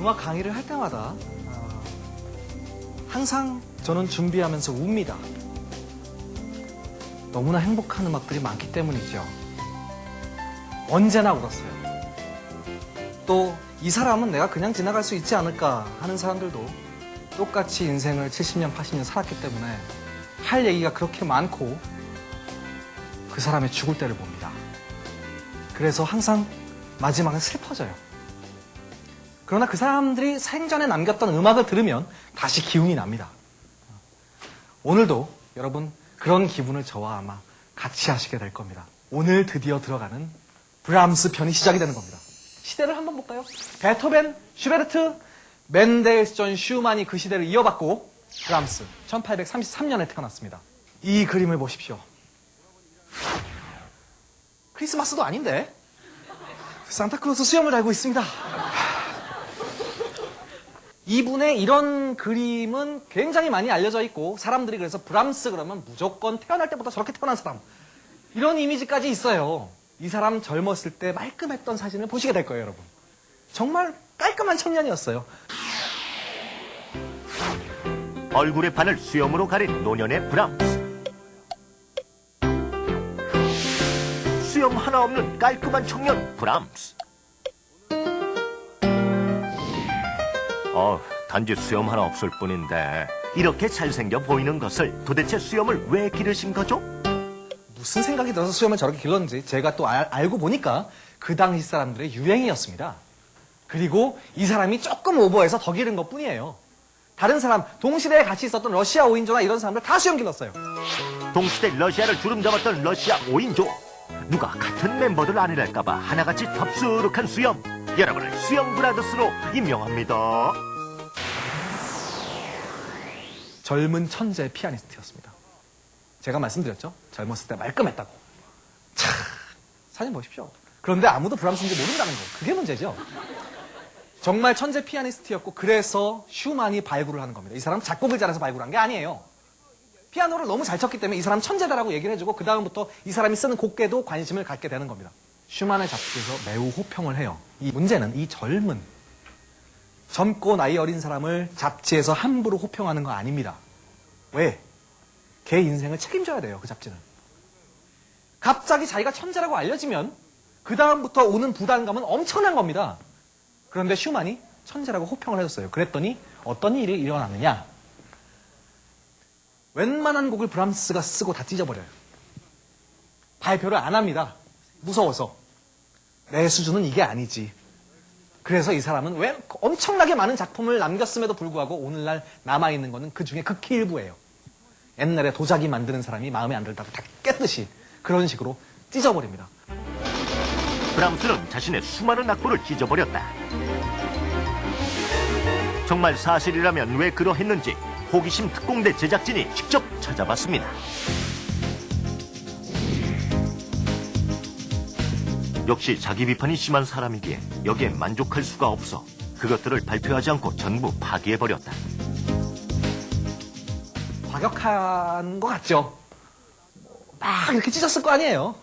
음악 강의를 할 때마다 항상 저는 준비하면서 웁니다. 너무나 행복한 음악들이 많기 때문이죠. 언제나 울었어요. 또 이 사람은 내가 그냥 지나갈 수 있지 않을까 하는 사람들도 똑같이 인생을 70년, 80년 살았기 때문에 할 얘기가 그렇게 많고 그 사람의 죽을 때를 봅니다. 그래서 항상 마지막은 슬퍼져요. 그러나 그 사람들이 생전에 남겼던 음악을 들으면 다시 기운이 납니다. 오늘도 여러분 그런 기분을 저와 아마 같이 하시게 될 겁니다. 오늘 드디어 들어가는 브람스 편이 시작이 되는 겁니다. 시대를 한번 볼까요? 베토벤, 슈베르트, 멘델스존, 슈만이 그 시대를 이어받고 브람스 1833년에 태어났습니다. 이 그림을 보십시오. 크리스마스도 아닌데 산타클로스 수염을 달고 있습니다. 이분의 이런 그림은 굉장히 많이 알려져 있고 사람들이 그래서 브람스 그러면 무조건 태어날 때부터 저렇게 태어난 사람 이런 이미지까지 있어요. 이 사람 젊었을 때 말끔했던 사진을 보시게 될 거예요, 여러분. 정말 깔끔한 청년이었어요. 얼굴의 반을 수염으로 가린 노년의 브람스. 수염 하나 없는 깔끔한 청년 브람스. 단지 수염 하나 없을 뿐인데 이렇게 잘생겨 보이는 것을 도대체 수염을 왜 기르신 거죠? 무슨 생각이 들어서 수염을 저렇게 길렀는지 제가 또 알고 보니까 그 당시 사람들의 유행이었습니다. 그리고 이 사람이 조금 오버해서 더 기른 것뿐이에요. 다른 사람, 동시대에 같이 있었던 러시아 5인조나 이런 사람들 다 수염 길렀어요. 동시대 러시아를 주름잡았던 러시아 5인조. 누가 같은 멤버들 아니랄까봐 하나같이 덥수룩한 수염. 여러분을 수염 브라더스로 임명합니다. 젊은 천재 피아니스트였습니다. 제가 말씀드렸죠? 젊었을 때 말끔했다고. 차, 사진 보십시오. 그런데 아무도 브람스인지 모른다는 거. 그게 문제죠. 정말 천재 피아니스트였고 그래서 슈만이 발굴을 하는 겁니다. 이 사람 작곡을 잘해서 발굴한 게 아니에요. 피아노를 너무 잘 쳤기 때문에 이 사람 천재다라고 얘기를 해주고 그 다음부터 이 사람이 쓰는 곡계도 관심을 갖게 되는 겁니다. 슈만의 잡지에서 매우 호평을 해요. 이 문제는 이 젊고 나이 어린 사람을 잡지에서 함부로 호평하는 거 아닙니다. 왜? 걔 인생을 책임져야 돼요, 그 잡지는. 갑자기 자기가 천재라고 알려지면 그 다음부터 오는 부담감은 엄청난 겁니다. 그런데 슈만이 천재라고 호평을 해줬어요. 그랬더니 어떤 일이 일어나느냐. 웬만한 곡을 브람스가 쓰고 다 찢어버려요. 발표를 안 합니다. 무서워서. 내 수준은 이게 아니지. 그래서 이 사람은 왜 엄청나게 많은 작품을 남겼음에도 불구하고 오늘날 남아있는 거는 그 중에 극히 일부예요. 옛날에 도자기 만드는 사람이 마음에 안 들다가 다 깼듯이 그런 식으로 찢어버립니다. 브람스는 자신의 수많은 악보를 찢어버렸다. 정말 사실이라면 왜 그러했는지 호기심 특공대 제작진이 직접 찾아봤습니다. 역시 자기 비판이 심한 사람이기에 여기에 만족할 수가 없어 그것들을 발표하지 않고 전부 파기해버렸다. 과격한 것 같죠? 막 이렇게 찢었을 거 아니에요.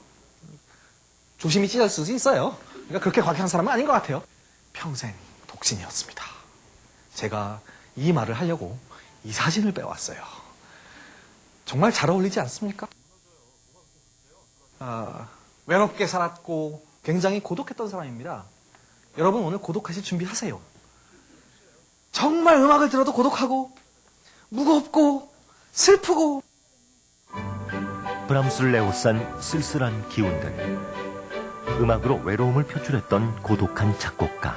조심히 찢었을 수 있어요. 그러니까 그렇게 과격한 사람은 아닌 것 같아요. 평생 독신이었습니다. 제가 이 말을 하려고 이 사진을 빼왔어요. 정말 잘 어울리지 않습니까? 외롭게 살았고 굉장히 고독했던 사람입니다. 여러분 오늘 고독하실 준비하세요. 정말 음악을 들어도 고독하고 무겁고 슬프고. 브람스를 에워싼 쓸쓸한 기운들. 음악으로 외로움을 표출했던 고독한 작곡가.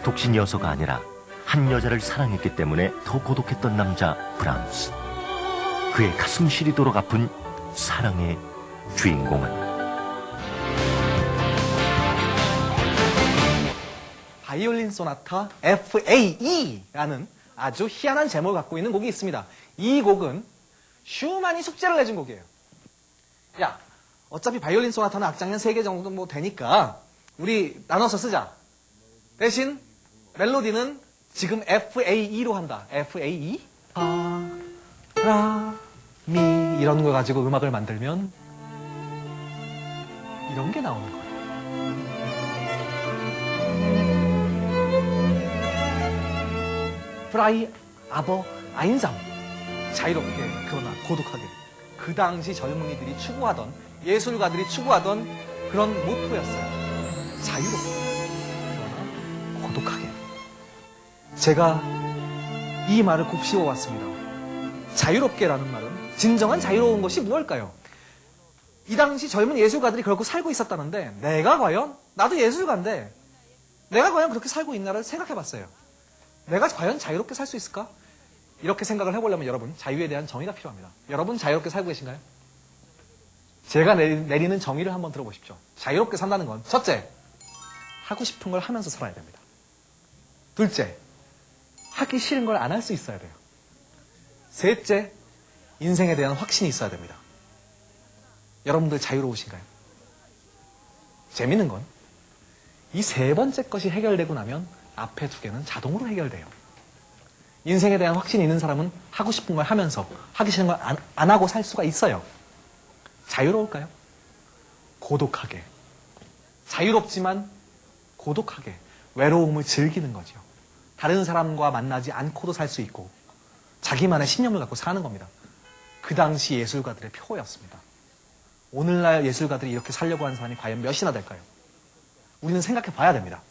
독신이어서가 아니라 한 여자를 사랑했기 때문에 더 고독했던 남자 브람스. 그의 가슴 시리도록 아픈 사랑의 주인공은 바이올린 소나타 FAE라는 아주 희한한 제목을 갖고 있는 곡이 있습니다. 이 곡은 슈만이 숙제를 내준 곡이에요. 야, 어차피 바이올린 소나타는 악장이 한 3개 정도 뭐 되니까 우리 나눠서 쓰자. 대신 멜로디는 지금 FAE로 한다. FAE? 미 이런 걸 가지고 음악을 만들면 이런 게 나오는 거예요. 프라이 아버 아인잠. 자유롭게 그러나 고독하게. 그 당시 젊은이들이 추구하던, 예술가들이 추구하던 그런 모토였어요. 자유롭게 그러나 고독하게. 제가 이 말을 곱씹어왔습니다. 자유롭게라는 말은 진정한 자유로운 것이 무엇일까요? 이 당시 젊은 예술가들이 그렇게 살고 있었다는데 내가 과연, 나도 예술가인데 내가 과연 그렇게 살고 있나를 생각해봤어요. 내가 과연 자유롭게 살 수 있을까? 이렇게 생각을 해보려면 여러분, 자유에 대한 정의가 필요합니다. 여러분 자유롭게 살고 계신가요? 제가 내리는 정의를 한번 들어보십시오. 자유롭게 산다는 건 첫째, 하고 싶은 걸 하면서 살아야 됩니다. 둘째, 하기 싫은 걸 안 할 수 있어야 돼요. 셋째, 인생에 대한 확신이 있어야 됩니다. 여러분들 자유로우신가요? 재밌는 건 이 세 번째 것이 해결되고 나면 앞에 두 개는 자동으로 해결돼요. 인생에 대한 확신이 있는 사람은 하고 싶은 걸 하면서 하기 싫은 걸 안 하고 살 수가 있어요. 자유로울까요? 고독하게. 자유롭지만 고독하게 외로움을 즐기는 거죠. 다른 사람과 만나지 않고도 살 수 있고 자기만의 신념을 갖고 사는 겁니다. 그 당시 예술가들의 표였습니다. 오늘날 예술가들이 이렇게 살려고 하는 사람이 과연 몇이나 될까요? 우리는 생각해 봐야 됩니다.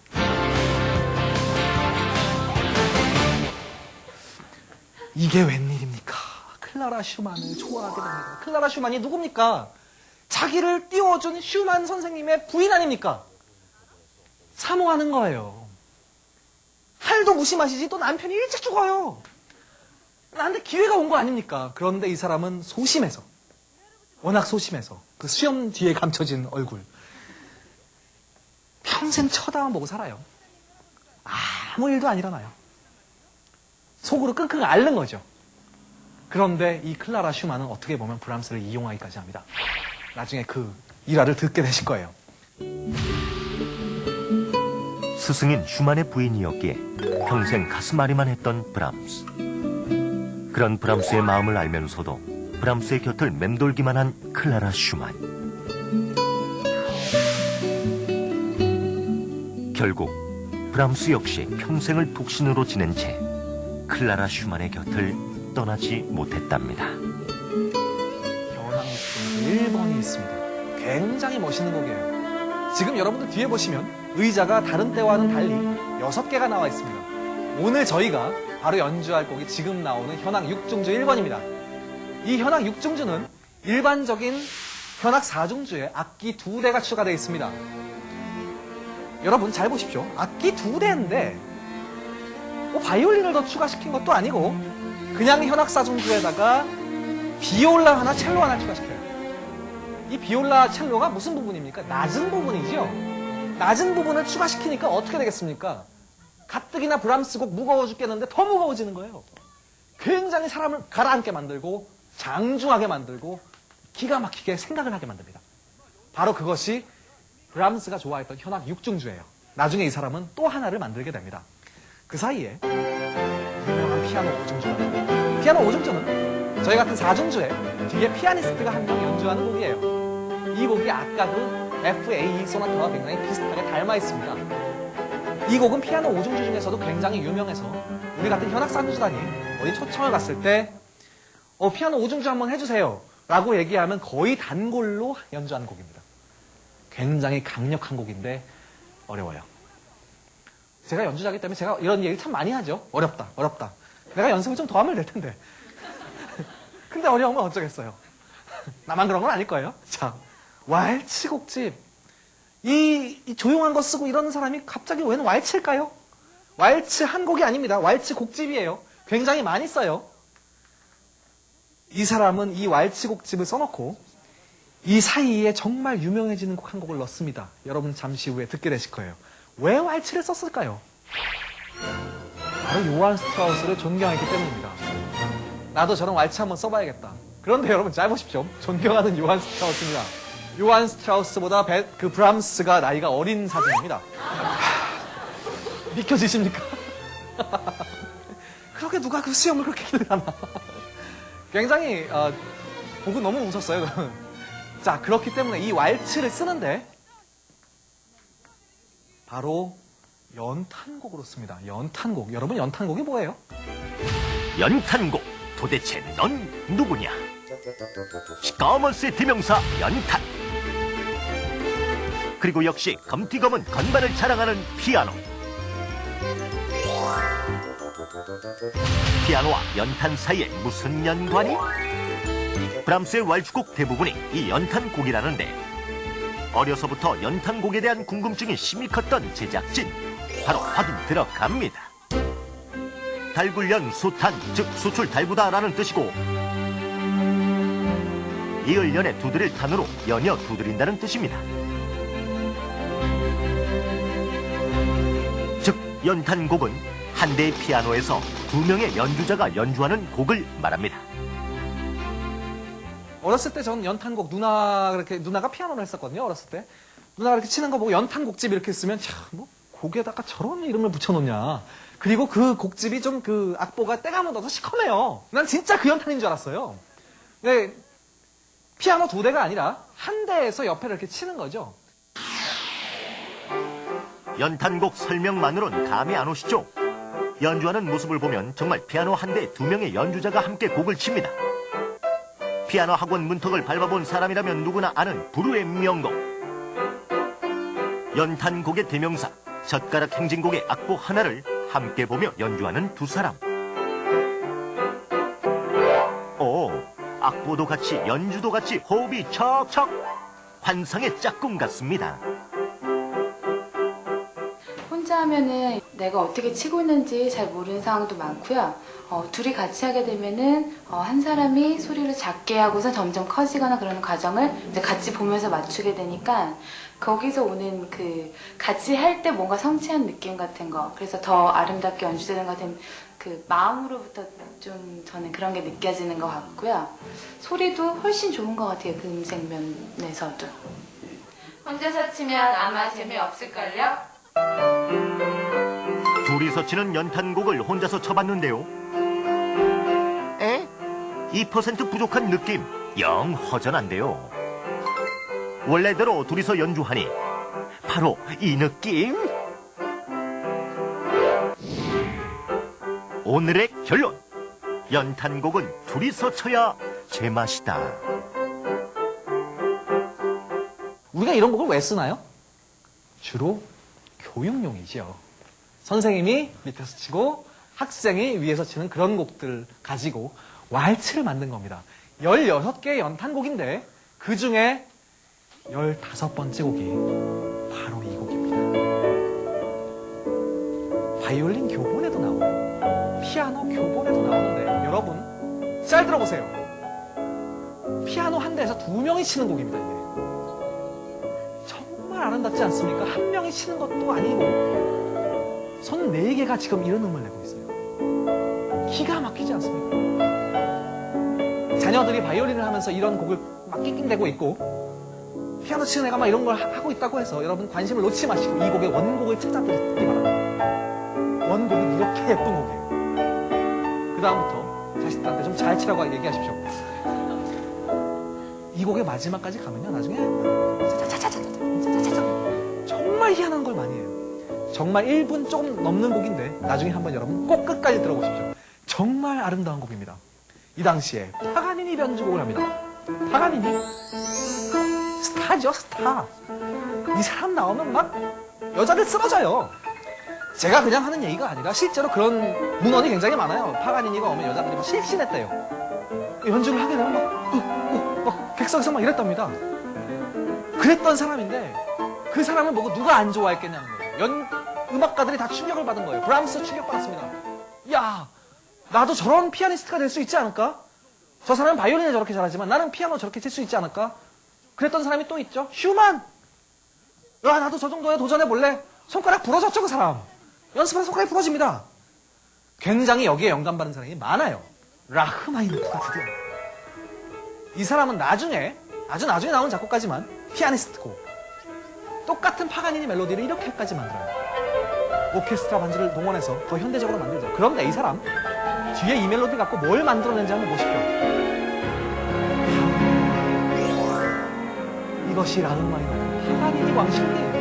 이게 웬일입니까? 클라라 슈만을 좋아하게 됩니다. 클라라 슈만이 누굽니까? 자기를 띄워준 슈만 선생님의 부인 아닙니까? 사모하는 거예요. 할도 무심하시지 또 남편이 일찍 죽어요. 나한테 기회가 온 거 아닙니까? 그런데 이 사람은 소심해서, 워낙 소심해서 그 수염 뒤에 감춰진 얼굴 평생 쳐다만 보고 살아요. 아무 일도 안 일어나요. 속으로 끙끙 앓는 거죠. 그런데 이 클라라 슈만은 어떻게 보면 브람스를 이용하기까지 합니다. 나중에 그 일화를 듣게 되실 거예요. 스승인 슈만의 부인이었기에 평생 가슴앓이만 했던 브람스. 그런 브람스의 마음을 알면서도 브람스의 곁을 맴돌기만 한 클라라 슈만. 결국 브람스 역시 평생을 독신으로 지낸 채 클라라 슈만의 곁을 떠나지 못했답니다. 현악 1번이 있습니다. 굉장히 멋있는 곡이에요. 지금 여러분들 뒤에 보시면 의자가 다른 때와는 달리 6개가 나와 있습니다. 오늘 저희가 바로 연주할 곡이 지금 나오는 현악 6중주 1번입니다. 이 현악 6중주는 일반적인 현악 4중주에 악기 2대가 추가되어 있습니다. 여러분 잘 보십시오. 악기 2대인데 바이올린을 더 추가시킨 것도 아니고 그냥 현악 4중주에다가 비올라 하나, 첼로 하나 추가시켜요. 이 비올라, 첼로가 무슨 부분입니까? 낮은 부분이죠. 낮은 부분을 추가시키니까 어떻게 되겠습니까? 가뜩이나 브람스 곡 무거워 죽겠는데 더 무거워지는 거예요. 굉장히 사람을 가라앉게 만들고 장중하게 만들고 기가 막히게 생각을 하게 만듭니다. 바로 그것이 브람스가 좋아했던 현악 6중주예요. 나중에 이 사람은 또 하나를 만들게 됩니다. 그 사이에 유명한 피아노 5중주가, 피아노 5중주는 저희 같은 4중주에 뒤에 피아니스트가 한 명 연주하는 곡이에요. 이 곡이 아까 그 FAE 소나타와 굉장히 비슷하게 닮아 있습니다. 이 곡은 피아노 5중주 중에서도 굉장히 유명해서 우리 같은 현악 4중주단이 어디 초청을 갔을 때 피아노 5중주 한번 해주세요 라고 얘기하면 거의 단골로 연주하는 곡입니다. 굉장히 강력한 곡인데 어려워요. 제가 연주자이기 때문에 제가 이런 얘기 참 많이 하죠. 어렵다, 어렵다. 내가 연습을 좀 더 하면 될 텐데. 근데 어려우면 어쩌겠어요. 나만 그런 건 아닐 거예요. 자, 왈츠 곡집. 이 조용한 거 쓰고 이러는 사람이 갑자기 웬 왈츠일까요? 왈츠 한 곡이 아닙니다. 왈츠 곡집이에요. 굉장히 많이 써요. 이 사람은 이 왈츠 곡집을 써놓고 이 사이에 정말 유명해지는 곡 한 곡을 넣습니다. 여러분 잠시 후에 듣게 되실 거예요. 왜 왈츠를 썼을까요? 바로 요한 스트라우스를 존경했기 때문입니다. 나도 저런 왈츠 한번 써봐야겠다. 그런데 여러분 잘 보십시오. 존경하는 요한 스트라우스입니다. 요한 스트라우스보다 그 브람스가 나이가 어린 사진입니다. 믿겨지십니까? 그렇게 누가 그 수염을 그렇게 길러나? 굉장히 보고 너무 웃었어요. 자, 그렇기 때문에 이 왈츠를 쓰는데 바로 연탄곡으로 씁니다. 연탄곡. 여러분 연탄곡이 뭐예요? 연탄곡, 도대체 넌 누구냐? 시꺼먼스의 대명사 연탄. 그리고 역시 검티검은 건반을 자랑하는 피아노. 피아노와 연탄 사이에 무슨 연관이? 브람스의 왈츠곡 대부분이 이 연탄곡이라는데 어려서부터 연탄곡에 대한 궁금증이 심히 컸던 제작진 바로 확인 들어갑니다. 달굴연 수탄, 즉 수출 달구다라는 뜻이고 이을연에 두드릴 탄으로 연여 두드린다는 뜻입니다. 즉 연탄곡은 한 대의 피아노에서 두 명의 연주자가 연주하는 곡을 말합니다. 어렸을 때 전 연탄곡 누나가 피아노를 했었거든요. 어렸을 때 누나가 이렇게 치는 거 보고 연탄곡집 이렇게 쓰면 뭐 곡에다가 저런 이름을 붙여놓냐. 그리고 그 곡집이 좀 그 악보가 때가 묻어서 시커매요. 난 진짜 그 연탄인 줄 알았어요. 근데 피아노 두 대가 아니라 한 대에서 옆에를 이렇게 치는 거죠. 연탄곡 설명만으로는 감이 안 오시죠? 연주하는 모습을 보면 정말 피아노 한 대에 두 명의 연주자가 함께 곡을 칩니다. 피아노 학원 문턱을 밟아본 사람이라면 누구나 아는 불후의 명곡. 연탄곡의 대명사, 젓가락 행진곡의 악보 하나를 함께 보며 연주하는 두 사람. 악보도 같이 연주도 같이 호흡이 척척. 환상의 짝꿍 같습니다. 혼자 하면은 내가 어떻게 치고 있는지 잘 모르는 상황도 많고요. 둘이 같이 하게 되면은 한 사람이 소리를 작게 하고서 점점 커지거나 그러는 과정을 이제 같이 보면서 맞추게 되니까 거기서 오는 그 같이 할 때 뭔가 성취한 느낌 같은 거, 그래서 더 아름답게 연주되는 것 같은 그 마음으로부터 좀 저는 그런 게 느껴지는 것 같고요. 소리도 훨씬 좋은 것 같아요. 그 음색 면에서도. 혼자서 치면 아마 재미없을걸요? 둘이서 치는 연탄곡을 혼자서 쳐봤는데요. 2% 부족한 느낌, 영 허전한데요. 원래대로 둘이서 연주하니 바로 이 느낌? 오늘의 결론, 연탄곡은 둘이서 쳐야 제맛이다. 우리가 이런 곡을 왜 쓰나요? 주로 교육용이죠. 선생님이 밑에서 치고 학생이 위에서 치는 그런 곡들 가지고 왈츠를 만든 겁니다. 16개의 연탄곡인데 그 중에 15번째 곡이 바로 이 곡입니다. 바이올린 교본에도 나오고 피아노 교본에도 나오는데 여러분 잘 들어보세요. 피아노 한 대에서 두 명이 치는 곡입니다. 이게. 정말 아름답지 않습니까? 한 명이 치는 것도 아니고 손 4개가 지금 이런 음을 내고 있어요. 기가 막히지 않습니까? 자녀들이 바이올린을 하면서 이런 곡을 막 낑낑대고 있고 피아노 치는 애가 막 이런 걸 하고 있다고 해서 여러분 관심을 놓지 마시고 이 곡의 원곡을 찾아드리기 바랍니다. 원곡은 이렇게 예쁜 곡이에요. 그 다음부터 자식들한테 좀 잘 치라고 얘기하십시오. 이 곡의 마지막까지 가면요, 나중에 정말 희한한 걸 많이 해요. 정말 1분 조금 넘는 곡인데 나중에 한번 여러분 꼭 끝까지 들어보십시오. 정말 아름다운 곡입니다. 이 당시에 파가니니 변주곡을 합니다. 파가니니 스타죠, 스타. 이 사람 나오면 막 여자들 쓰러져요. 제가 그냥 하는 얘기가 아니라 실제로 그런 문헌이 굉장히 많아요. 파가니니가 오면 여자들이 막 실신했대요. 연주를 하게 되면 막 객석에서 막 이랬답니다. 그랬던 사람인데 그 사람을 보고 누가 안 좋아했겠냐는 거예요. 음악가들이 다 충격을 받은 거예요. 브람스 충격받았습니다. 야, 나도 저런 피아니스트가 될 수 있지 않을까? 저 사람은 바이올린을 저렇게 잘하지만 나는 피아노 저렇게 칠 수 있지 않을까? 그랬던 사람이 또 있죠. 슈만! 야, 나도 저 정도에 도전해볼래? 손가락 부러졌죠, 그 사람? 연습하면 손가락이 부러집니다. 굉장히 여기에 영감받은 사람이 많아요. 라흐마니노프가 드디어. 이 사람은 나중에, 아주 나중에 나온 작곡가지만 피아니스트고 똑같은 파가니니 멜로디를 이렇게까지 만들어요. 오케스트라 반주를 동원해서 더 현대적으로 만들죠. 그런데 이 사람 뒤에 이 멜로디 갖고 뭘 만들어낸지 한번 보십시오. 이것이 라흐마니노프 파가니니 왕십리.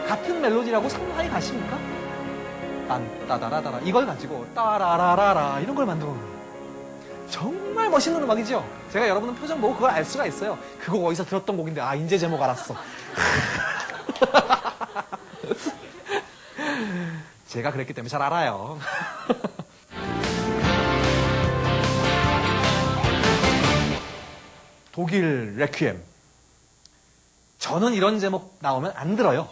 같은 같은 멜로디라고 상상이 가십니까? 딴 따다라다라 이걸 가지고 따라라라라 이런 걸 만들어 놓은 거예요. 정말 멋있는 음악이죠? 제가 여러분은 표정 보고 그걸 알 수가 있어요. 그 곡 어디서 들었던 곡인데 아 이제 제목 알았어. 제가 그랬기 때문에 잘 알아요. 독일 레퀴엠. 저는 이런 제목 나오면 안 들어요.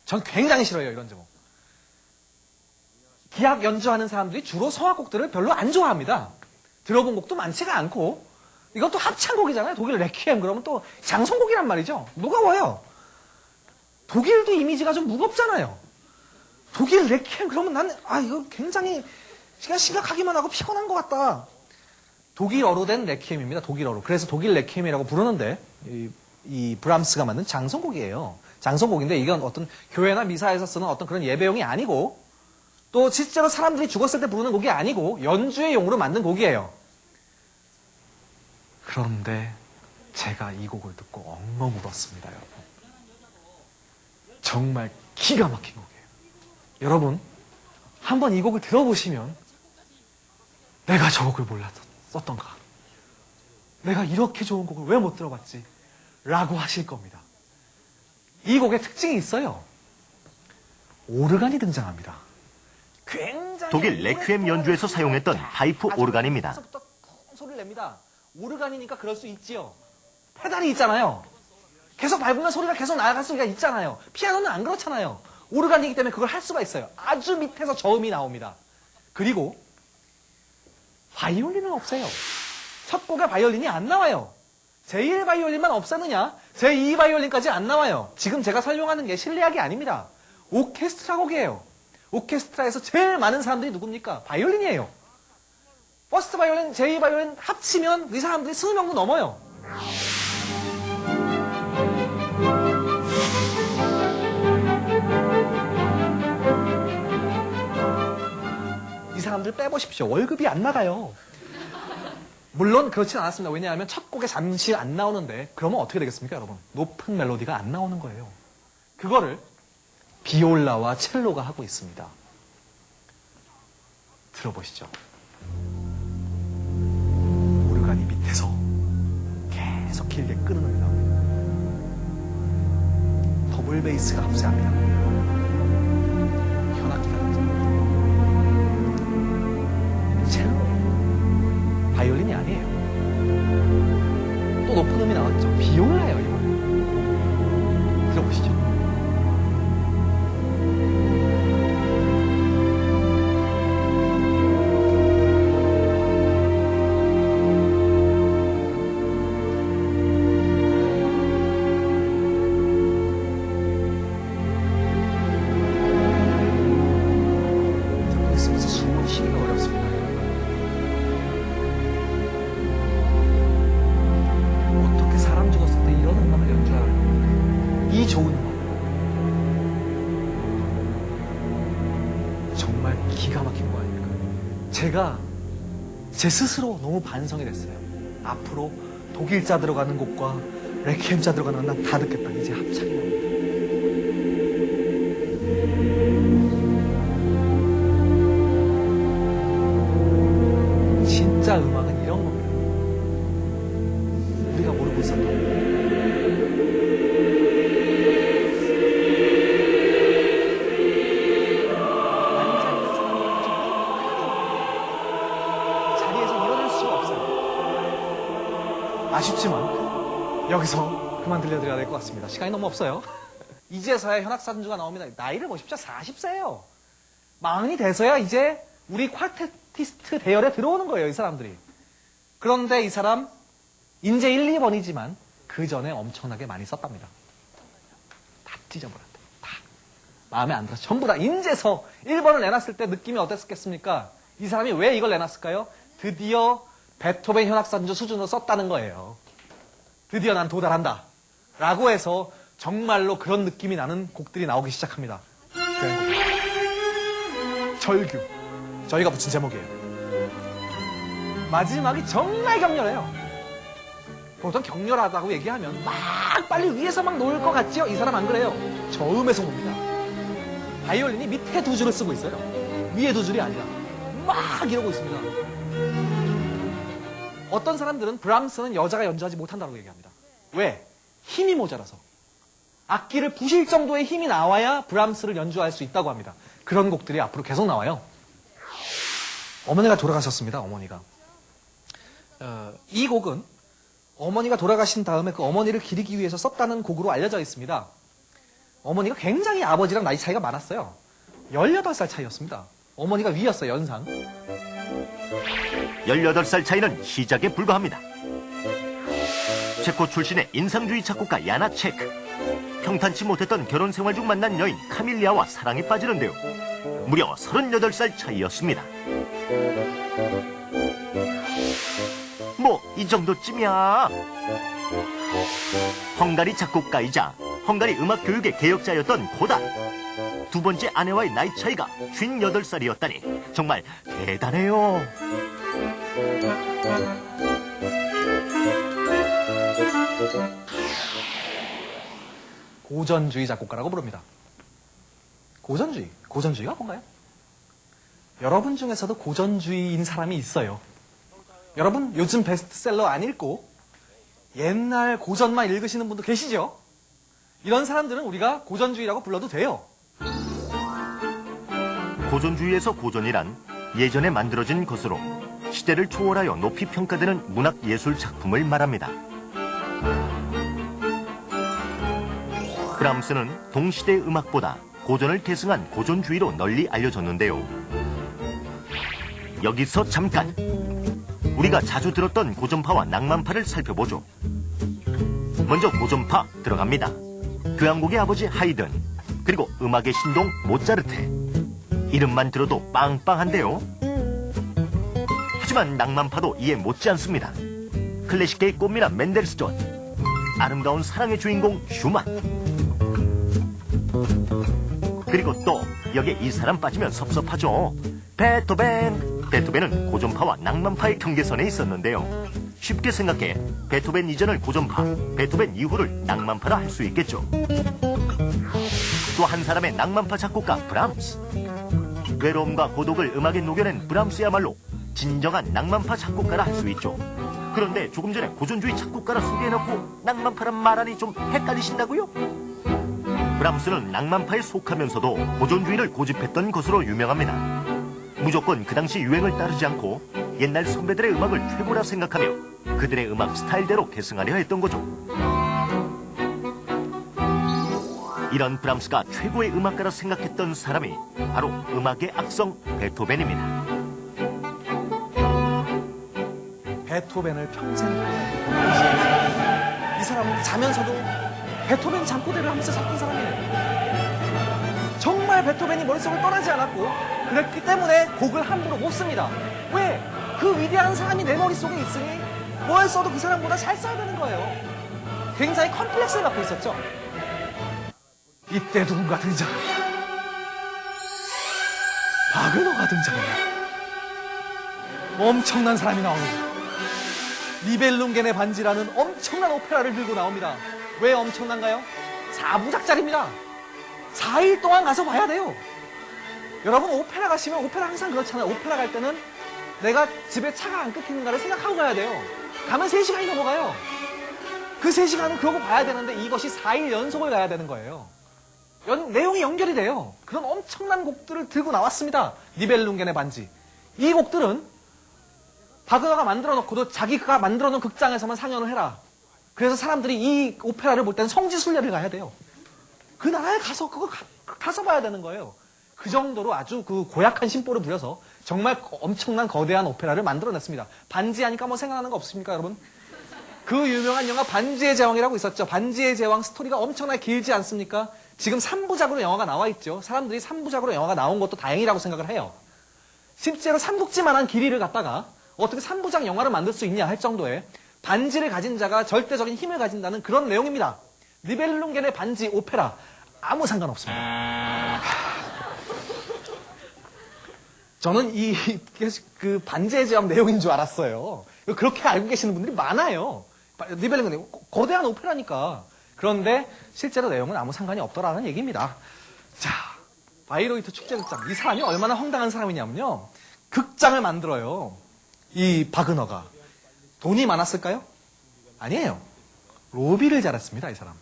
전 굉장히 싫어요, 이런 제목. 기악 연주하는 사람들이 주로 성악곡들을 별로 안 좋아합니다. 들어본 곡도 많지가 않고, 이것도 합창곡이잖아요. 독일 레퀴엠 그러면 또 장성곡이란 말이죠. 무거워요. 독일도 이미지가 좀 무겁잖아요. 독일 레퀴엠 그러면 나는 이거 굉장히 그냥 심각하기만 하고 피곤한 것 같다. 독일어로 된 레퀴엠입니다. 독일어로. 그래서 독일 레퀴엠이라고 부르는데 이 브람스가 만든 장성곡이에요. 장성곡인데 이건 어떤 교회나 미사에서 쓰는 어떤 그런 예배용이 아니고 또 실제로 사람들이 죽었을 때 부르는 곡이 아니고 연주의 용으로 만든 곡이에요. 그런데 제가 이 곡을 듣고 엉엉 울었습니다, 여러분. 정말 기가 막힌 곡이에요. 여러분, 한번 이 곡을 들어보시면 내가 저 곡을 몰랐었던가? 내가 이렇게 좋은 곡을 왜 못 들어봤지? 라고 하실 겁니다. 이 곡의 특징이 있어요. 오르간이 등장합니다. 굉장히 독일 레퀴엠 연주에서 사용했던 파이프 오르간입니다. 부터 큰 소리를 냅니다. 오르간이니까 그럴 수 있지요. 페달이 있잖아요. 계속 밟으면 소리가 계속 나아갈 수가 있잖아요. 피아노는 안 그렇잖아요. 오르간이기 때문에 그걸 할 수가 있어요. 아주 밑에서 저음이 나옵니다. 그리고 바이올린은 없어요. 첫 곡에 바이올린이 안 나와요. 제1 바이올린만 없애느냐? 제2 바이올린까지 안 나와요. 지금 제가 설명하는 게 실내악이 아닙니다. 오케스트라 곡이에요. 오케스트라에서 제일 많은 사람들이 누굽니까? 바이올린이에요. 퍼스트 바이올린, 제2 바이올린 합치면 이 사람들이 20명도 넘어요. 이 사람들 빼보십시오. 월급이 안 나가요. 물론 그렇진 않았습니다. 왜냐하면 첫 곡에 잠시 안 나오는데 그러면 어떻게 되겠습니까, 여러분? 높은 멜로디가 안 나오는 거예요. 그거를 비올라와 첼로가 하고 있습니다. 들어보시죠. 오르간이 밑에서 계속 길게 끄는 음이 나옵니다. 더블 베이스가 합세합니다. 현악기가 등장합니다. 첼로. 바이올린이 아니에요. 또 높은 음이 나왔죠. 비올라예요, 이번에. 들어보시죠. 듣고 있으면서 숨을 쉬기가 어렵습니다. 어떻게 사람 죽었을 때 이런 음악을 연주하는 이 좋은 음악. 정말 기가 막힌 거 아닙니까? 제가 제 스스로 너무 반성이 됐어요. 앞으로 독일자 들어가는 곡과 레퀴엠자 들어가는 건 난 다 듣겠다. 이제 합창이 나옵니다. 진짜 음악은 이런 겁니다. 우리가 모르고 있었던 자리에서 일어날 수가 없어요. 아쉽지만 여기서 그만 들려드려야 될 것 같습니다. 시간이 너무 없어요. 이제서야 현악산주가 나옵니다. 나이를 보십시오. 40세예요. 마흔이 돼서야 이제 우리 ኳ테티스트 대열에 들어오는 거예요, 이 사람들이. 그런데 이 사람 인제 1, 2번이지만 그 전에 엄청나게 많이 썼답니다. 다 찢어버렸대. 다. 마음에 안 들어서 전부 다 인제서 1번을 내놨을 때 느낌이 어땠겠습니까? 이 사람이 왜 이걸 내놨을까요? 드디어 베토벤 현악산주 수준으로 썼다는 거예요. 드디어 난 도달한다. 라고 해서 정말로 그런 느낌이 나는 곡들이 나오기 시작합니다. 절규. 저희가 붙인 제목이에요. 마지막이 정말 격렬해요. 보통 격렬하다고 얘기하면 막 빨리 위에서 막 놓을 것 같지요? 이 사람 안 그래요. 저음에서 놉니다. 바이올린이 밑에 두 줄을 쓰고 있어요. 위에 두 줄이 아니라 막 이러고 있습니다. 어떤 사람들은 브람스는 여자가 연주하지 못한다고 얘기합니다. 왜? 힘이 모자라서. 악기를 부실 정도의 힘이 나와야 브람스를 연주할 수 있다고 합니다. 그런 곡들이 앞으로 계속 나와요. 어머니가 돌아가셨습니다. 어머니가. 이 곡은 어머니가 돌아가신 다음에 그 어머니를 기리기 위해서 썼다는 곡으로 알려져 있습니다. 어머니가 굉장히 아버지랑 나이 차이가 많았어요. 18살 차이였습니다. 어머니가 위였어요, 연상. 18살 차이는 시작에 불과합니다. 체코 출신의 인상주의 작곡가 야나 체크. 평탄치 못했던 결혼 생활 중 만난 여인 카밀리아와 사랑에 빠지는데요. 무려 38살 차이였습니다. 뭐 이 정도쯤이야. 헝가리 작곡가이자 헝가리 음악 교육의 개혁자였던 고다. 두 번째 아내와의 나이 차이가 58살이었다니 정말 대단해요. 고전주의 작곡가라고 부릅니다. 고전주의. 고전주의가 뭔가요? 여러분 중에서도 고전주의인 사람이 있어요. 여러분 요즘 베스트셀러 안 읽고 옛날 고전만 읽으시는 분도 계시죠? 이런 사람들은 우리가 고전주의라고 불러도 돼요. 고전주의에서 고전이란 예전에 만들어진 것으로 시대를 초월하여 높이 평가되는 문학예술 작품을 말합니다. 브람스는 동시대의 음악보다 고전을 계승한 고전주의로 널리 알려졌는데요. 여기서 잠깐 우리가 자주 들었던 고전파와 낭만파를 살펴보죠. 먼저 고전파 들어갑니다. 교향곡의 아버지 하이든, 그리고 음악의 신동 모차르트. 이름만 들어도 빵빵한데요. 하지만 낭만파도 이에 못지 않습니다. 클래식계의 꽃미남 멘델스존, 아름다운 사랑의 주인공 슈만. 그리고 또 여기에 이 사람 빠지면 섭섭하죠. 베토벤. 베토벤은 고전파와 낭만파의 경계선에 있었는데요. 쉽게 생각해 베토벤 이전을 고전파, 베토벤 이후를 낭만파라 할 수 있겠죠. 또 한 사람의 낭만파 작곡가 브람스. 외로움과 고독을 음악에 녹여낸 브람스야말로 진정한 낭만파 작곡가라 할 수 있죠. 그런데 조금 전에 고전주의 작곡가라 소개해놓고 낭만파란 말하니 좀 헷갈리신다고요? 브람스는 낭만파에 속하면서도 고전주의를 고집했던 것으로 유명합니다. 무조건 그 당시 유행을 따르지 않고 옛날 선배들의 음악을 최고라 생각하며 그들의 음악 스타일대로 계승하려 했던 거죠. 이런 브람스가 최고의 음악가라 생각했던 사람이 바로 음악의 악성 베토벤입니다. 베토벤을 평생 이 사람은 자면서도 베토벤 잠꼬대를 하면서 잤던 사람이에요. 정말 베토벤이 머릿속을 떠나지 않았고 그랬기 때문에 곡을 함부로 못 씁니다. 왜? 그 위대한 사람이 내 머릿속에 있으니 뭘 써도 그 사람보다 잘 써야 되는 거예요. 굉장히 컴플렉스를 갖고 있었죠. 이때 누군가 등장합니다. 바그너가 등장합니다. 엄청난 사람이 나옵니다. 니벨룽겐의 반지라는 엄청난 오페라를 들고 나옵니다. 왜 엄청난가요? 4부작짜리입니다. 4일 동안 가서 봐야 돼요. 여러분 오페라 가시면 오페라 항상 그렇잖아요. 오페라 갈 때는 내가 집에 차가 안 끊기는가를 생각하고 가야 돼요. 가면 3시간이 넘어가요. 그 3시간은 그러고 봐야 되는데 이것이 4일 연속을 가야 되는 거예요. 내용이 연결이 돼요. 그런 엄청난 곡들을 들고 나왔습니다. 니벨룽겐의 반지. 이 곡들은 바그너가 만들어 놓고도 자기가 만들어 놓은 극장에서만 상연을 해라. 그래서 사람들이 이 오페라를 볼 때는 성지순례를 가야 돼요. 그 나라에 가서 그거 가서 봐야 되는 거예요. 그 정도로 아주 그 고약한 심보를 부려서 정말 엄청난 거대한 오페라를 만들어냈습니다. 반지 하니까 뭐 생각나는 거 없습니까, 여러분? 그 유명한 영화 반지의 제왕이라고 있었죠. 반지의 제왕 스토리가 엄청나게 길지 않습니까? 지금 3부작으로 영화가 나와 있죠. 사람들이 3부작으로 영화가 나온 것도 다행이라고 생각을 해요. 실제로 삼국지만한 길이를 갖다가 어떻게 3부작 영화를 만들 수 있냐 할 정도의 반지를 가진 자가 절대적인 힘을 가진다는 그런 내용입니다. 니벨룽겐의 반지 오페라 아무 상관없습니다. 저는 그 반지의 제왕 내용인 줄 알았어요. 그렇게 알고 계시는 분들이 많아요. 니벨링은 거대한 오페라니까. 그런데 실제로 내용은 아무 상관이 없더라는 얘기입니다. 자, 바이로이트 축제극장. 이 사람이 얼마나 황당한 사람이냐면요. 극장을 만들어요. 이 바그너가. 돈이 많았을까요? 아니에요. 로비를 잘했습니다, 이 사람.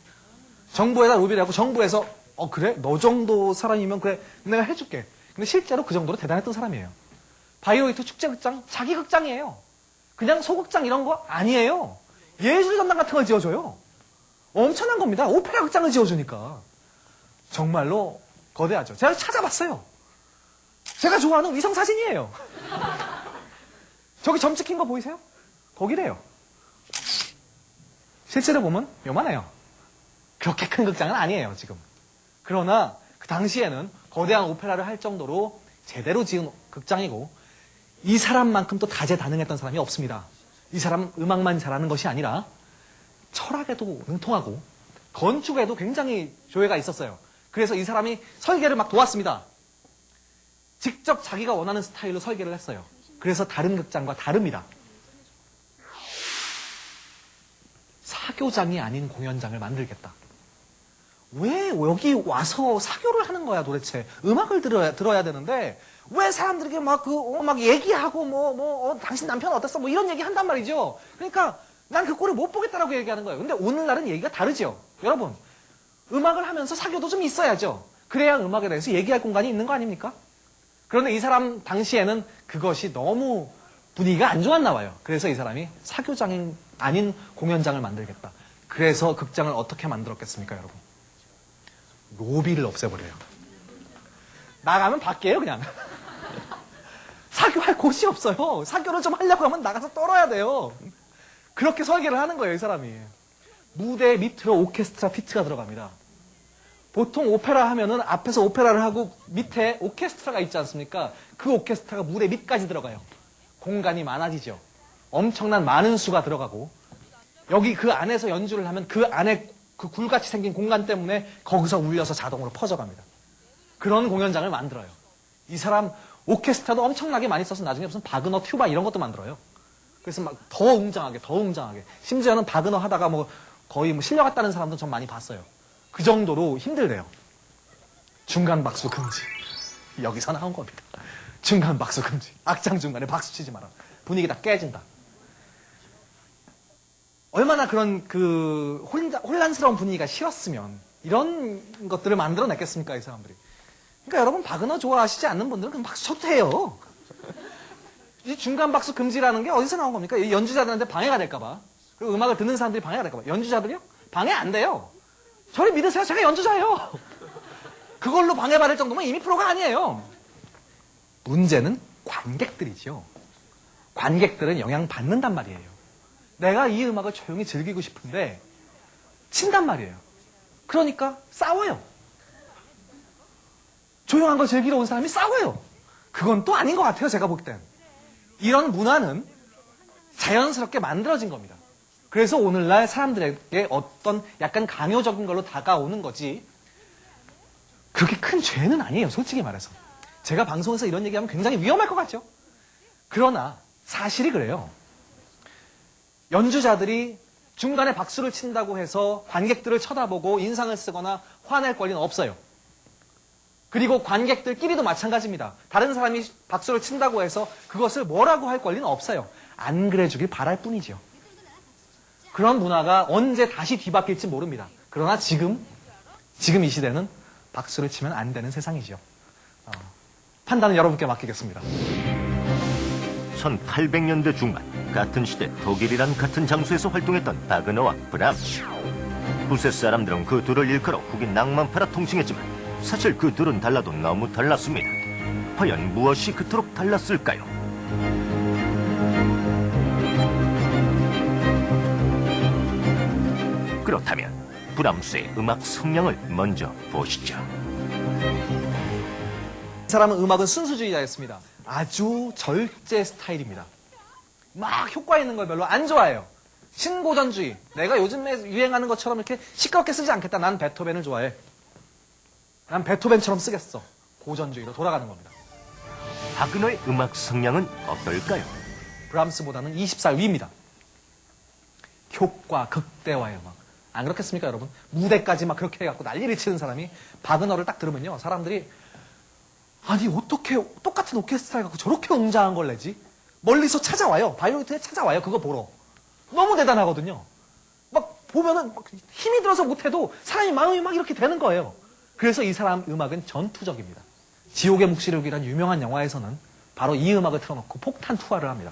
정부에다 로비를 하고 정부에서 그래? 너 정도 사람이면 그래 내가 해줄게. 근데 실제로 그 정도로 대단했던 사람이에요. 바이로이트 축제극장 자기 극장이에요. 그냥 소극장 이런 거 아니에요. 예술전당 같은 걸 지어줘요. 엄청난 겁니다. 오페라 극장을 지어주니까. 정말로 거대하죠. 제가 찾아봤어요. 제가 좋아하는 위성사진이에요. 저기 점 찍힌 거 보이세요? 거기래요. 실제로 보면 요만해요. 그렇게 큰 극장은 아니에요, 지금. 그러나 그 당시에는 거대한 오페라를 할 정도로 제대로 지은 극장이고 이 사람만큼 또 다재다능했던 사람이 없습니다. 이 사람은 음악만 잘하는 것이 아니라 철학에도 능통하고 건축에도 굉장히 조예가 있었어요. 그래서 이 사람이 설계를 막 도왔습니다. 직접 자기가 원하는 스타일로 설계를 했어요. 그래서 다른 극장과 다릅니다. 사교장이 아닌 공연장을 만들겠다. 왜 여기 와서 사교를 하는 거야 도대체. 음악을 들어야 되는데 왜 사람들에게 막 얘기하고 당신 남편 어땠어 뭐 이런 얘기 한단 말이죠. 그러니까 난 그 꼴을 못 보겠다라고 얘기하는 거예요. 근데 오늘날은 얘기가 다르죠. 여러분 음악을 하면서 사교도 좀 있어야죠. 그래야 음악에 대해서 얘기할 공간이 있는 거 아닙니까? 그런데 이 사람 당시에는 그것이 너무 분위기가 안 좋았나 봐요. 그래서 이 사람이 사교장이 아닌 공연장을 만들겠다. 그래서 극장을 어떻게 만들었겠습니까, 여러분? 로비를 없애버려요. 나가면 밖이에요, 그냥. 사교할 곳이 없어요. 사교를 좀 하려고 하면 나가서 떨어야 돼요. 그렇게 설계를 하는 거예요, 이 사람이. 무대 밑으로 오케스트라 피트가 들어갑니다. 보통 오페라 하면은 앞에서 오페라를 하고 밑에 오케스트라가 있지 않습니까? 그 오케스트라가 무대 밑까지 들어가요. 공간이 많아지죠. 엄청난 많은 수가 들어가고 여기 그 안에서 연주를 하면 그 안에 그 굴같이 생긴 공간 때문에 거기서 울려서 자동으로 퍼져갑니다. 그런 공연장을 만들어요. 이 사람 오케스트라도 엄청나게 많이 써서 나중에 무슨 바그너 튜바 이런 것도 만들어요. 그래서 막 더 웅장하게 심지어는 바그너 하다가 거의 실려갔다는 사람도 전 많이 봤어요. 그 정도로 힘들대요. 중간 박수 금지. 여기서 나온 겁니다. 중간 박수 금지. 악장 중간에 박수 치지 마라. 분위기 다 깨진다. 얼마나 그런 혼란스러운 분위기가 싫었으면 이런 것들을 만들어냈겠습니까, 이 사람들이. 그러니까 여러분 바그너 좋아하시지 않는 분들은 그냥 박수 쳐도 돼요. 이 중간 박수 금지라는 게 어디서 나온 겁니까? 이 연주자들한테 방해가 될까봐. 그리고 음악을 듣는 사람들이 방해가 될까봐. 연주자들이요? 방해 안 돼요. 저를 믿으세요. 제가 연주자예요. 그걸로 방해받을 정도면 이미 프로가 아니에요. 문제는 관객들이죠. 관객들은 영향받는단 말이에요. 내가 이 음악을 조용히 즐기고 싶은데 친단 말이에요. 그러니까 싸워요. 조용한 걸 즐기러 온 사람이 싸워요. 그건 또 아닌 것 같아요. 제가 볼 땐. 이런 문화는 자연스럽게 만들어진 겁니다. 그래서 오늘날 사람들에게 어떤 약간 강요적인 걸로 다가오는 거지 그렇게 큰 죄는 아니에요. 솔직히 말해서. 제가 방송에서 이런 얘기하면 굉장히 위험할 것 같죠? 그러나 사실이 그래요. 연주자들이 중간에 박수를 친다고 해서 관객들을 쳐다보고 인상을 쓰거나 화낼 권리는 없어요. 그리고 관객들끼리도 마찬가지입니다. 다른 사람이 박수를 친다고 해서 그것을 뭐라고 할 권리는 없어요. 안 그래주길 바랄 뿐이죠. 그런 문화가 언제 다시 뒤바뀔지 모릅니다. 그러나 지금 이 시대는 박수를 치면 안 되는 세상이죠. 판단은 여러분께 맡기겠습니다. 1800년대 중반 같은 시대 독일이란 같은 장소에서 활동했던 바그너와 브람스. 후세 사람들은 그 둘을 일컬어 흑인 낭만파라 통칭했지만 사실 그 둘은 달라도 너무 달랐습니다. 과연 무엇이 그토록 달랐을까요? 그렇다면 브람스의 음악 성향을 먼저 보시죠. 이 사람은 음악은 순수주의자였습니다. 아주 절제 스타일입니다. 막 효과 있는 걸 별로 안 좋아해요. 신고전주의. 내가 요즘에 유행하는 것처럼 이렇게 시끄럽게 쓰지 않겠다. 난 베토벤을 좋아해. 난 베토벤처럼 쓰겠어. 고전주의로 돌아가는 겁니다. 바그너의 음악 성향은 어떨까요? 브람스보다는 20살 위입니다. 효과, 극대화의 음악. 안 그렇겠습니까, 여러분? 무대까지 막 그렇게 해갖고 난리를 치는 사람이 바그너를 딱 들으면요, 사람들이 아니 어떻게 똑같은 오케스트라 갖고 저렇게 웅장한 걸 내지? 멀리서 찾아와요. 바이올리트에 찾아와요. 그거 보러. 너무 대단하거든요. 막 보면은 막 힘이 들어서 못해도 사람이 마음이 막 이렇게 되는 거예요. 그래서 이 사람 음악은 전투적입니다. 지옥의 묵시록이란 유명한 영화에서는 바로 이 음악을 틀어놓고 폭탄 투하를 합니다.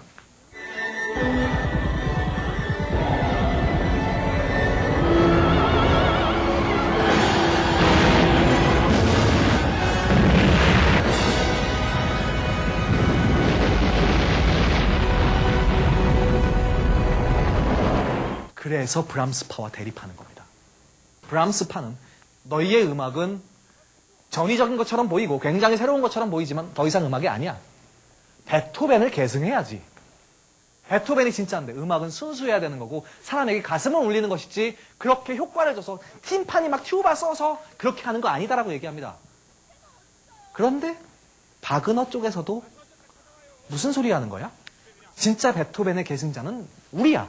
그래서 브람스파와 대립하는 겁니다. 브람스파는 너희의 음악은 전위적인 것처럼 보이고 굉장히 새로운 것처럼 보이지만 더 이상 음악이 아니야. 베토벤을 계승해야지. 베토벤이 진짜인데 음악은 순수해야 되는 거고 사람에게 가슴을 울리는 것이지 그렇게 효과를 줘서 팀판이 막 튜바 써서 그렇게 하는 거 아니다라고 얘기합니다. 그런데 바그너 쪽에서도 무슨 소리 하는 거야? 진짜 베토벤의 계승자는 우리야.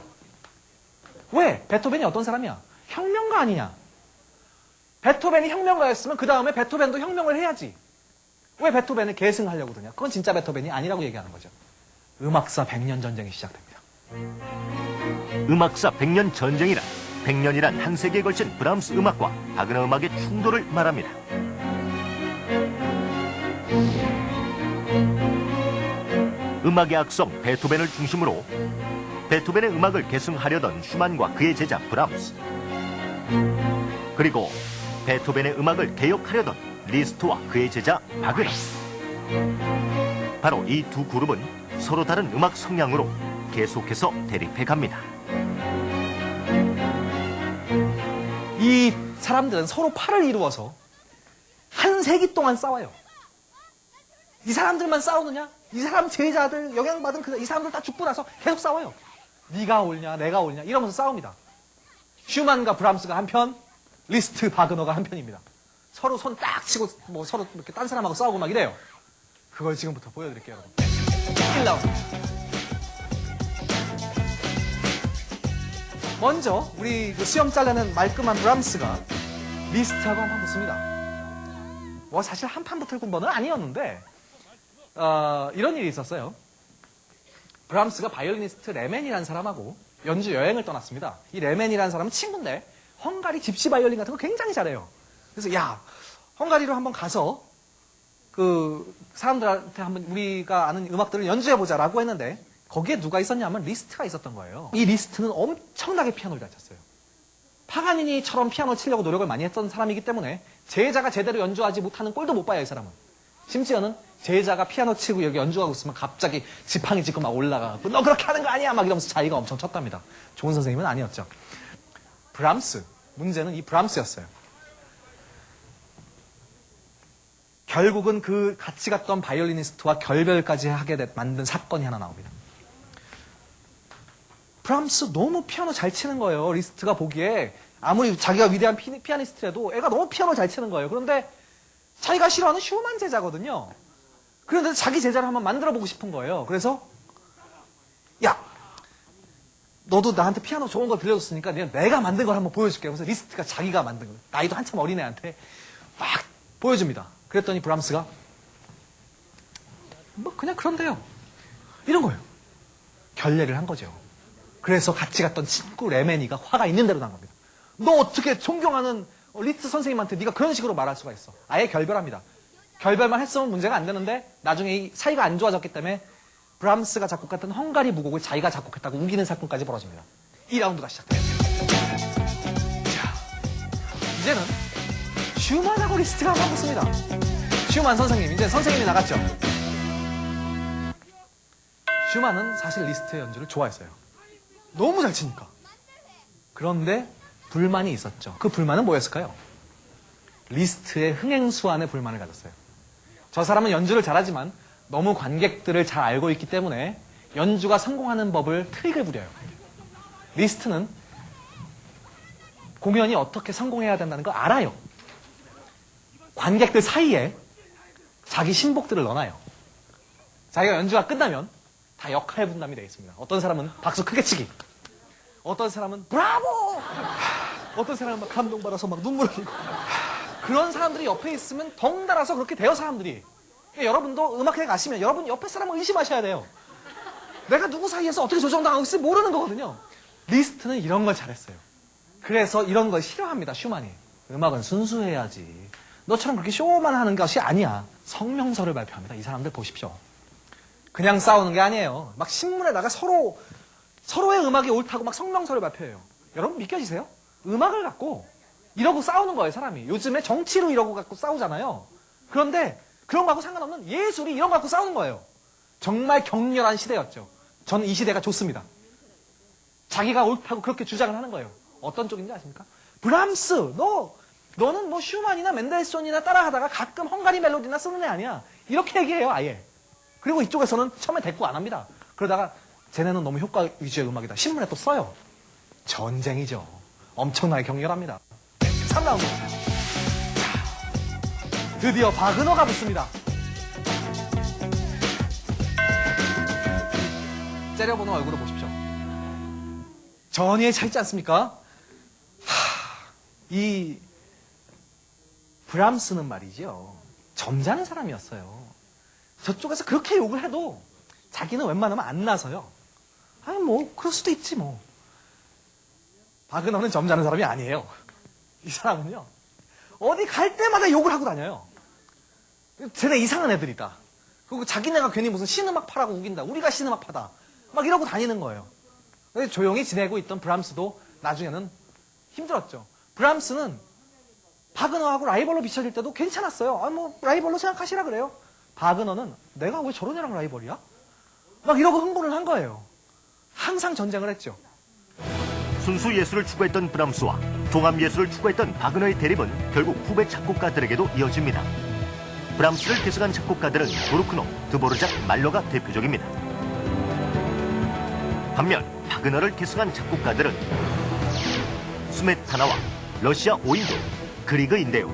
왜? 베토벤이 어떤 사람이야? 혁명가 아니냐? 베토벤이 혁명가였으면 그 다음에 베토벤도 혁명을 해야지. 왜 베토벤을 계승하려고 그러냐? 그건 진짜 베토벤이 아니라고 얘기하는 거죠. 음악사 100년 전쟁이 시작됩니다. 음악사 100년 전쟁이란 100년이란 한 세기에 걸친 브람스 음악과 바그너 음악의 충돌을 말합니다. 음악의 악성 베토벤을 중심으로 베토벤의 음악을 계승하려던 슈만과 그의 제자 브람스, 그리고 베토벤의 음악을 개혁하려던 리스트와 그의 제자 바그너. 바로 이 두 그룹은 서로 다른 음악 성향으로 계속해서 대립해 갑니다. 이 사람들은 서로 팔을 이루어서 한 세기 동안 싸워요. 이 사람들만 싸우느냐? 이 사람 제자들, 영향받은 이 사람들 다 죽고 나서 계속 싸워요. 네가 옳냐, 내가 옳냐 이러면서 싸웁니다. 슈만과 브람스가 한편, 리스트, 바그너가 한편입니다. 서로 손 딱 치고 뭐 서로 이렇게 딴 사람하고 싸우고 막 이래요. 그걸 지금부터 보여드릴게요, 여러분. 1라운드. 먼저 우리 그 수염 잘라낸 말끔한 브람스가 리스트하고 한판 붙습니다. 뭐 사실 한판 붙을 군번은 아니었는데 이런 일이 있었어요. 브람스가 바이올리니스트 레멘이라는 사람하고 연주 여행을 떠났습니다. 이 레멘이라는 사람은 친구인데 헝가리 집시 바이올린 같은 거 굉장히 잘해요. 그래서 야, 헝가리로 한번 가서 그 사람들한테 한번 우리가 아는 음악들을 연주해보자라고 했는데 거기에 누가 있었냐면 리스트가 있었던 거예요. 이 리스트는 엄청나게 피아노를 잘 쳤어요. 파가니니처럼 피아노 치려고 노력을 많이 했던 사람이기 때문에 제자가 제대로 연주하지 못하는 꼴도 못 봐요, 이 사람은. 심지어는 제자가 피아노 치고 여기 연주하고 있으면 갑자기 지팡이 짚고 막 올라가고 너 그렇게 하는 거 아니야 막 이러면서 자기가 엄청 쳤답니다. 좋은 선생님은 아니었죠. 브람스, 문제는 이 브람스였어요. 결국은 그 같이 갔던 바이올리니스트와 결별까지 하게 만든 사건이 하나 나옵니다. 브람스 너무 피아노 잘 치는 거예요. 리스트가 보기에 아무리 자기가 위대한 피아니스트라도 애가 너무 피아노 잘 치는 거예요. 그런데 자기가 싫어하는 슈만 제자거든요. 그런데 자기 제자를 한번 만들어보고 싶은 거예요. 그래서 야, 너도 나한테 피아노 좋은 걸 빌려줬으니까 내가 만든 걸 한번 보여줄게. 그래서 리스트가 자기가 만든 거, 나이도 한참 어린 애한테 막 보여줍니다. 그랬더니 브람스가 뭐 그냥 그런데요. 이런 거예요. 결례를 한 거죠. 그래서 같이 갔던 친구 레메니가 화가 있는 대로 난 겁니다. 너 어떻게 존경하는 리스트 선생님한테 네가 그런 식으로 말할 수가 있어. 아예 결별합니다. 결별만 했으면 문제가 안 되는데 나중에 이 사이가 안 좋아졌기 때문에 브람스가 작곡했던 헝가리 무곡을 자기가 작곡했다고 우기는 사건까지 벌어집니다. 2라운드가 시작돼요. 자, 이제는 슈만하고 리스트가 한번 붙습니다. 슈만 선생님, 이제 선생님이 나갔죠. 슈만은 사실 리스트의 연주를 좋아했어요. 너무 잘 치니까. 그런데 불만이 있었죠. 그 불만은 뭐였을까요? 리스트의 흥행수완에 불만을 가졌어요. 저 사람은 연주를 잘하지만 너무 관객들을 잘 알고 있기 때문에 연주가 성공하는 법을 트릭을 부려요. 리스트는 공연이 어떻게 성공해야 된다는 걸 알아요. 관객들 사이에 자기 신복들을 넣어놔요. 자기가 연주가 끝나면 다 역할 분담이 되어 있습니다. 어떤 사람은 박수 크게 치기, 어떤 사람은 브라보! 어떤 사람은 막 감동받아서 막 눈물 흘리고. 그런 사람들이 옆에 있으면 덩달아서 그렇게 돼요, 사람들이. 그러니까 여러분도 음악회 가시면 여러분 옆에 사람을 의심하셔야 돼요. 내가 누구 사이에서 어떻게 조정당하고 있을지 모르는 거거든요. 리스트는 이런 걸 잘했어요. 그래서 이런 걸 싫어합니다, 슈만이. 음악은 순수해야지. 너처럼 그렇게 쇼만 하는 것이 아니야. 성명서를 발표합니다. 이 사람들 보십시오. 그냥 싸우는 게 아니에요. 막 신문에다가 서로의 음악이 옳다고 막 성명서를 발표해요. 여러분 믿겨지세요? 음악을 갖고 이러고 싸우는 거예요, 사람이. 요즘에 정치로 이러고 갖고 싸우잖아요. 그런데 그런 거하고 상관없는 예술이 이런 거 갖고 싸우는 거예요. 정말 격렬한 시대였죠. 저는 이 시대가 좋습니다. 자기가 옳다고 그렇게 주장을 하는 거예요. 어떤 쪽인지 아십니까? 브람스, 너는 뭐 슈만이나 멘델소니나 따라하다가 가끔 헝가리 멜로디나 쓰는 애 아니야. 이렇게 얘기해요, 아예. 그리고 이쪽에서는 처음에 대꾸 안 합니다. 그러다가 쟤네는 너무 효과 위주의 음악이다. 신문에 또 써요. 전쟁이죠. 엄청나게 격렬합니다. 3라운드. 드디어 바그너가 붙습니다. 째려보는 얼굴을 보십시오. 전의에 차 있지 않습니까? 이 브람스는 말이죠. 점잖은 사람이었어요. 저쪽에서 그렇게 욕을 해도 자기는 웬만하면 안 나서요. 아니 뭐 그럴 수도 있지 뭐. 바그너는 점잖은 사람이 아니에요. 이 사람은요. 어디 갈 때마다 욕을 하고 다녀요. 쟤네 이상한 애들이다. 그리고 자기네가 괜히 무슨 신음악파라고 우긴다. 우리가 신음악파다. 막 이러고 다니는 거예요. 조용히 지내고 있던 브람스도 나중에는 힘들었죠. 브람스는 바그너하고 라이벌로 비춰질 때도 괜찮았어요. 뭐 라이벌로 생각하시라 그래요. 바그너는 내가 왜 저런 애랑 라이벌이야? 막 이러고 흥분을 한 거예요. 항상 전쟁을 했죠. 순수 예술을 추구했던 브람스와 종합 예술을 추구했던 바그너의 대립은 결국 후배 작곡가들에게도 이어집니다. 브람스를 계승한 작곡가들은 브루크노, 드보르작, 말러가 대표적입니다. 반면 바그너를 계승한 작곡가들은 스메타나와 러시아 오인도, 그리그인데요.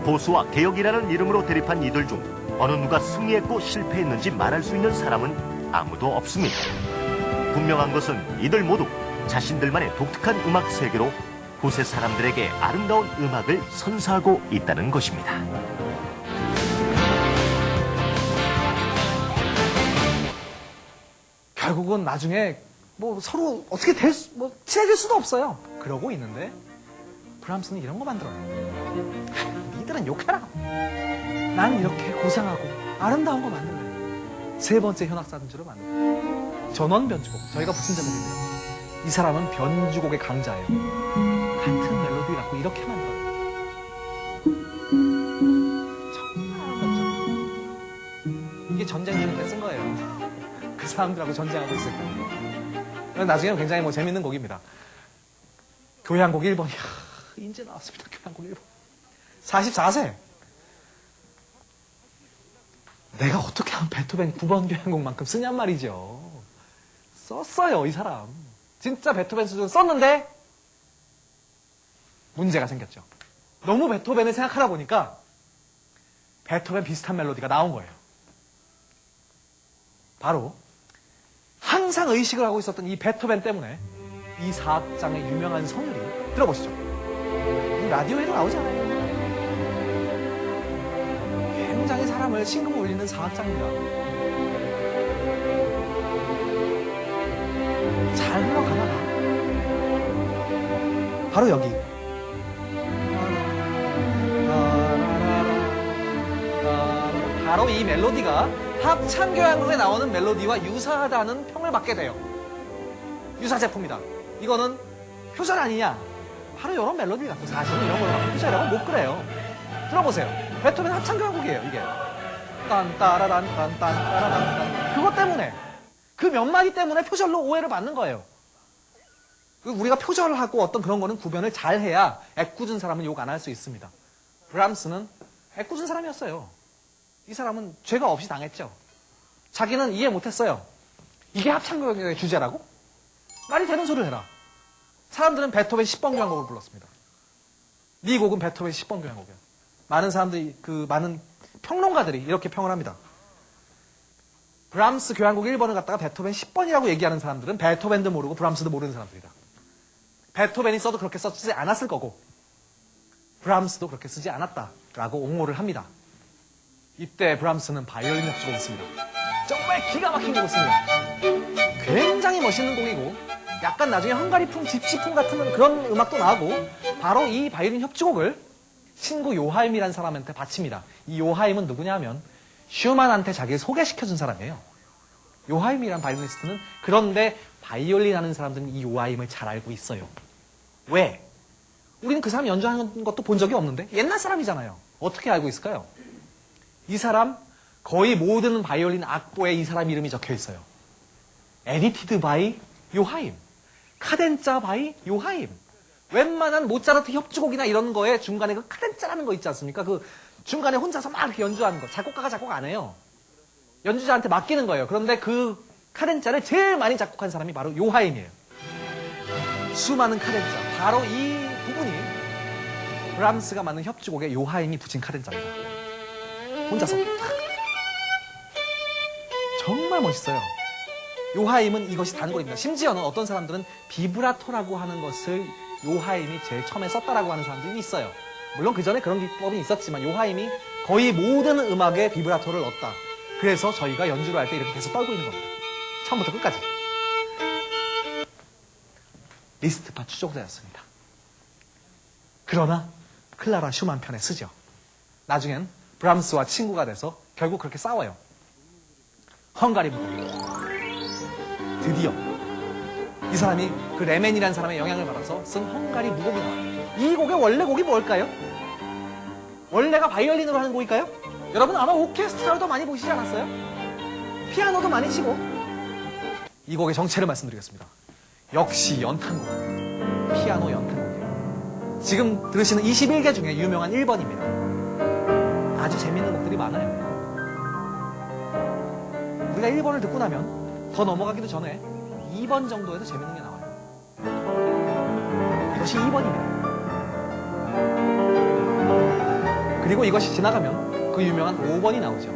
보수와 개혁이라는 이름으로 대립한 이들 중 어느 누가 승리했고 실패했는지 말할 수 있는 사람은 아무도 없습니다. 분명한 것은 이들 모두 자신들만의 독특한 음악 세계로 후세 사람들에게 아름다운 음악을 선사하고 있다는 것입니다. 결국은 나중에 뭐 서로 어떻게 친해질 수도 없어요. 그러고 있는데 브람스는 이런 거 만들어요. 니들은 욕해라. 난 이렇게 고상하고 아름다운 거 만들래. 세 번째 현악산주를 만들어요. 전원 변주곡. 저희가 붙인 제목인데요. 이 사람은 변주곡의 강자예요. 같은 멜로디 갖고 이렇게 만들어요. 정말 아름답죠. 이게 전쟁 중에 때 쓴 거예요. 그 사람들하고 전쟁하고 있을 때. 나중에 굉장히 뭐 재밌는 곡입니다. 교향곡 1번. 이제 나왔습니다. 교향곡 1번. 44세. 내가 어떻게 하면 베토벤 9번 교향곡만큼 쓰냔 말이죠. 썼어요, 이 사람. 진짜 베토벤 수준 썼는데 문제가 생겼죠. 너무 베토벤을 생각하다 보니까 베토벤 비슷한 멜로디가 나온 거예요. 바로 항상 의식을 하고 있었던 이 베토벤 때문에 이 사악장의 유명한 선율이 들어보시죠. 라디오에도 나오잖아요. 굉장히 사람을 심금 울리는 사악장입니다. 잘 흘러가다가 바로 여기 바로 이 멜로디가 합창교향곡에 나오는 멜로디와 유사하다는 평을 받게 돼요. 유사 제품이다. 이거는 표절 아니냐? 바로 이런 멜로디 같고 사실은 이런 걸로 표절이라고 못 그래요. 들어보세요. 베토벤 합창교향곡이에요, 이게. 딴따라단 딴딴따라단 그것 때문에 그 몇 마디 때문에 표절로 오해를 받는 거예요. 우리가 표절하고 어떤 그런 거는 구별을 잘 해야 애꿎은 사람은 욕 안 할 수 있습니다. 브람스는 애꿎은 사람이었어요. 이 사람은 죄가 없이 당했죠. 자기는 이해 못했어요. 이게 합창교향곡의 주제라고? 말이 되는 소리를 해라. 사람들은 베토벤 10번 교향곡을 불렀습니다. 네 곡은 베토벤 10번 교향곡이야. 많은 사람들이, 많은 평론가들이 이렇게 평을 합니다. 브람스 교향곡 1번을 갖다가 베토벤 10번이라고 얘기하는 사람들은 베토벤도 모르고 브람스도 모르는 사람들이다. 베토벤이 써도 그렇게 쓰지 않았을 거고 브람스도 그렇게 쓰지 않았다라고 옹호를 합니다. 이때 브람스는 바이올린 협주곡을 씁니다. 정말 기가 막힌 곡을 씁니다. 굉장히 멋있는 곡이고 약간 나중에 헝가리풍, 집시풍 같은 그런 음악도 나오고 바로 이 바이올린 협주곡을 친구 요하임이라는 사람한테 바칩니다. 이 요하임은 누구냐 하면 슈만한테 자기를 소개시켜준 사람이에요. 요하임이란 바이올리니스트는 그런데 바이올린 하는 사람들은 이 요하임을 잘 알고 있어요. 왜? 우리는 그 사람 연주하는 것도 본 적이 없는데 옛날 사람이잖아요. 어떻게 알고 있을까요? 이 사람 거의 모든 바이올린 악보에 이 사람 이름이 적혀 있어요. 에디티드 바이 요하임, 카덴짜 바이 요하임. 웬만한 모차르트 협주곡이나 이런 거에 중간에 그 카덴짜라는 거 있지 않습니까? 그 중간에 혼자서 막 이렇게 연주하는 거. 작곡가가 작곡 안 해요. 연주자한테 맡기는 거예요. 그런데 그 카덴짜를 제일 많이 작곡한 사람이 바로 요하임이에요. 수많은 카덴짜. 바로 이 부분이 브람스가 만든 협주곡에 요하임이 붙인 카덴짜입니다. 혼자서. 정말 멋있어요. 요하임은 이것이 단골입니다. 심지어는 어떤 사람들은 비브라토라고 하는 것을 요하임이 제일 처음에 썼다라고 하는 사람들이 있어요. 물론 그 전에 그런 기법이 있었지만 요하임이 거의 모든 음악에 비브라토를 넣었다. 그래서 저희가 연주를 할 때 이렇게 계속 떨고 있는 겁니다. 처음부터 끝까지. 리스트파 추종자였습니다. 그러나 클라라 슈만 편에 쓰죠. 나중엔 브람스와 친구가 돼서 결국 그렇게 싸워요. 헝가리 무곡. 드디어 이 사람이 그 레멘이라는 사람의 영향을 받아서 쓴 헝가리 무곡이 나와요. 이 곡의 원래 곡이 뭘까요? 원래가 바이올린으로 하는 곡일까요? 여러분 아마 오케스트라도 많이 보시지 않았어요? 피아노도 많이 치고. 이 곡의 정체를 말씀드리겠습니다. 역시 연탄곡, 피아노 연탄곡이에요. 지금 들으시는 21개 중에 유명한 1번입니다. 아주 재밌는 곡들이 많아요. 우리가 1번을 듣고 나면 더 넘어가기도 전에 2번 정도에서 재밌는 게 나와요. 이것이 2번입니다. 그리고 이것이 지나가면 그 유명한 5번이 나오죠.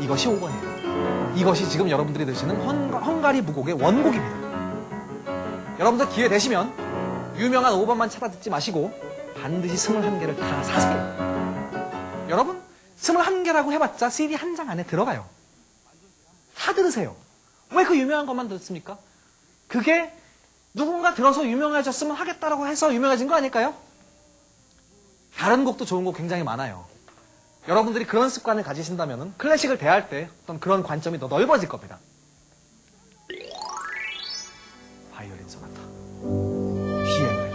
이것이 5번이에요. 이것이 지금 여러분들이 들으시는 헝가리 무곡의 원곡입니다. 여러분들 기회 되시면 유명한 5번만 찾아 듣지 마시고 반드시 21개를 다 사세요. 여러분 21개라고 해봤자 CD 한 장 안에 들어가요. 다 들으세요. 왜 그 유명한 것만 듣습니까? 그게 누군가 들어서 유명해졌으면 하겠다라고 해서 유명해진 거 아닐까요? 다른 곡도 좋은 곡 굉장히 많아요. 여러분들이 그런 습관을 가지신다면 클래식을 대할 때 어떤 그런 관점이 더 넓어질 겁니다. 바이올린 소나타 비행을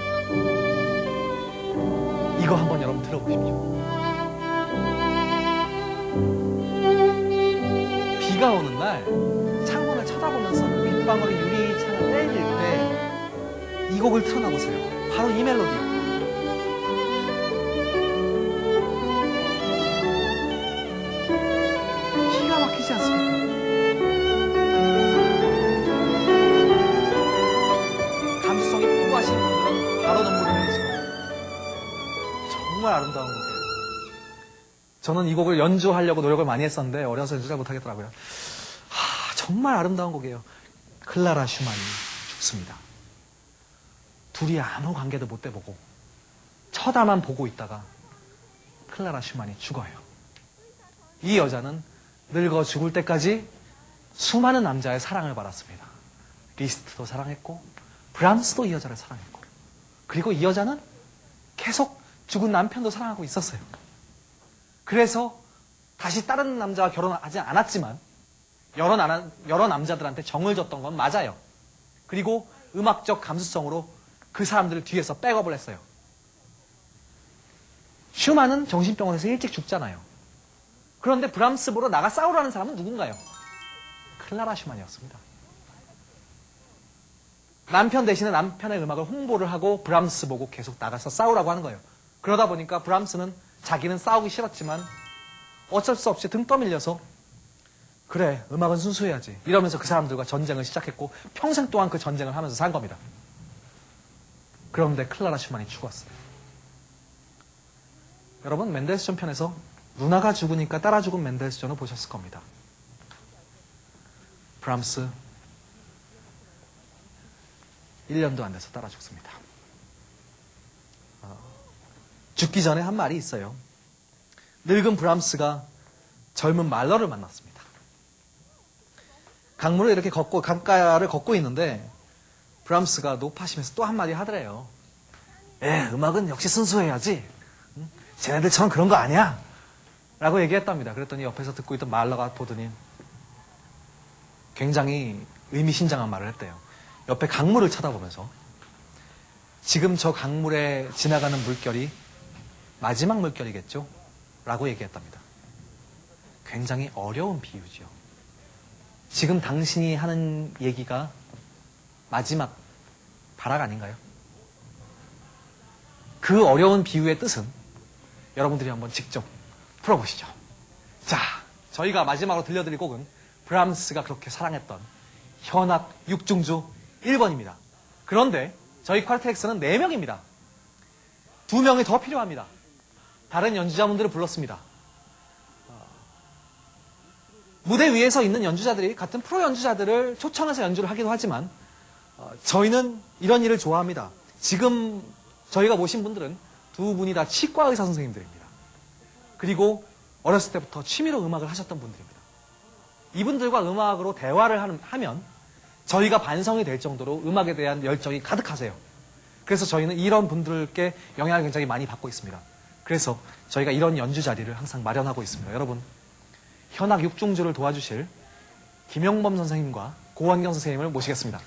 이거 한번 여러분 들어보십시오. 비가 오는 날 창문을 쳐다보면서 그 빗방울이 유리창을 때릴 때 이 곡을 틀어놔보세요. 바로 이 멜로디. 기가 막히지 않습니까? 감수성이 풍부하신 분들은 바로 눈물을 흘리실 겁니다. 정말 아름다운 곡이에요. 저는 이 곡을 연주하려고 노력을 많이 했었는데 어려서 연주 잘 못하겠더라고요. 정말 아름다운 곡이에요. 클라라 슈만이 죽습니다. 둘이 아무 관계도 못 대보고 쳐다만 보고 있다가 클라라 슈만이 죽어요. 이 여자는 늙어 죽을 때까지 수많은 남자의 사랑을 받았습니다. 리스트도 사랑했고 브람스도 이 여자를 사랑했고 그리고 이 여자는 계속 죽은 남편도 사랑하고 있었어요. 그래서 다시 다른 남자와 결혼하지 않았지만 여러 남자들한테 정을 줬던 건 맞아요. 그리고 음악적 감수성으로 그 사람들을 뒤에서 백업을 했어요. 슈만은 정신병원에서 일찍 죽잖아요. 그런데 브람스 보러 나가 싸우라는 사람은 누군가요? 클라라 슈만이었습니다. 남편 대신에 남편의 음악을 홍보를 하고 브람스 보고 계속 나가서 싸우라고 하는 거예요. 그러다 보니까 브람스는 자기는 싸우기 싫었지만 어쩔 수 없이 등 떠밀려서 그래 음악은 순수해야지 이러면서 그 사람들과 전쟁을 시작했고 평생 동안 그 전쟁을 하면서 산 겁니다. 그런데 클라라 슈만이 죽었어요. 여러분 멘델스존 편에서 누나가 죽으니까 따라 죽은 멘델스존을 보셨을 겁니다. 브람스 1년도 안 돼서 따라 죽습니다. 죽기 전에 한 말이 있어요. 늙은 브람스가 젊은 말러를 만났습니다. 강물을 이렇게 강가를 걷고 있는데 브람스가 높아시면서 또 한마디 하더래요. 음악은 역시 순수해야지. 응? 쟤네들처럼 그런 거 아니야. 라고 얘기했답니다. 그랬더니 옆에서 듣고 있던 말러가 보더니 굉장히 의미심장한 말을 했대요. 옆에 강물을 쳐다보면서 지금 저 강물에 지나가는 물결이 마지막 물결이겠죠? 라고 얘기했답니다. 굉장히 어려운 비유죠. 지금 당신이 하는 얘기가 마지막 발악 아닌가요? 그 어려운 비유의 뜻은 여러분들이 한번 직접 풀어보시죠. 자, 저희가 마지막으로 들려드릴 곡은 브람스가 그렇게 사랑했던 현악 6중주 1번입니다. 그런데 저희 쿼르테엑스는 4명입니다. 2명이 더 필요합니다. 다른 연주자분들을 불렀습니다. 무대 위에서 있는 연주자들이 같은 프로 연주자들을 초청해서 연주를 하기도 하지만 저희는 이런 일을 좋아합니다. 지금 저희가 모신 분들은 2분이 다 치과 의사 선생님들입니다. 그리고 어렸을 때부터 취미로 음악을 하셨던 분들입니다. 이분들과 음악으로 대화를 하면 저희가 반성이 될 정도로 음악에 대한 열정이 가득하세요. 그래서 저희는 이런 분들께 영향을 굉장히 많이 받고 있습니다. 그래서 저희가 이런 연주 자리를 항상 마련하고 있습니다. 여러분, 현악 6중주를 도와주실 김용범 선생님과 고원경 선생님을 모시겠습니다.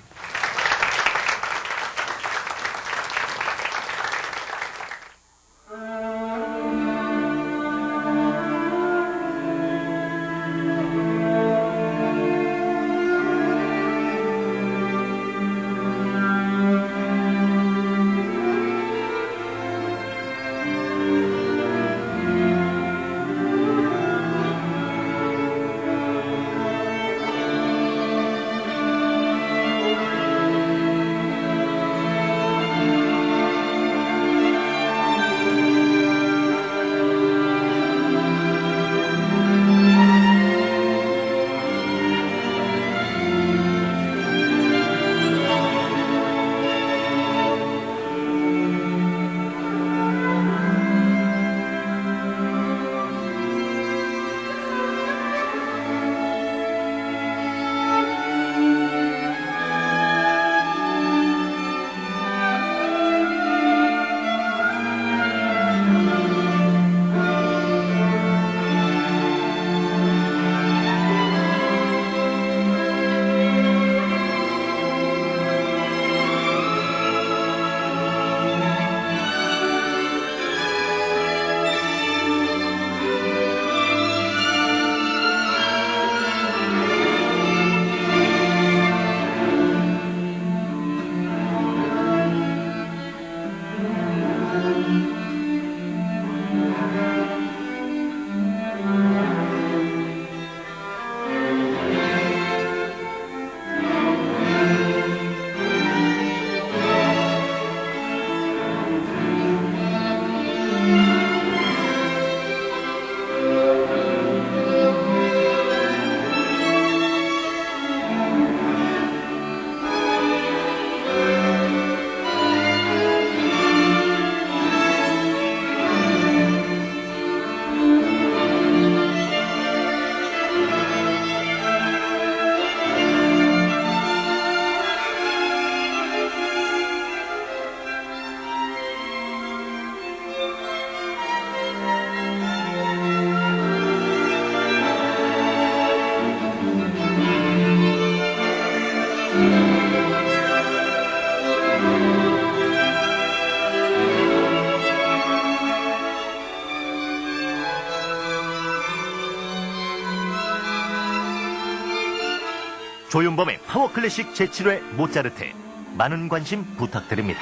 조윤범의 파워 클래식 제7회 모차르트, 많은 관심 부탁드립니다.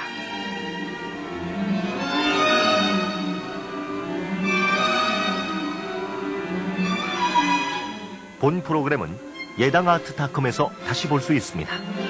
본 프로그램은 예당 아트닷컴에서 다시 볼 수 있습니다.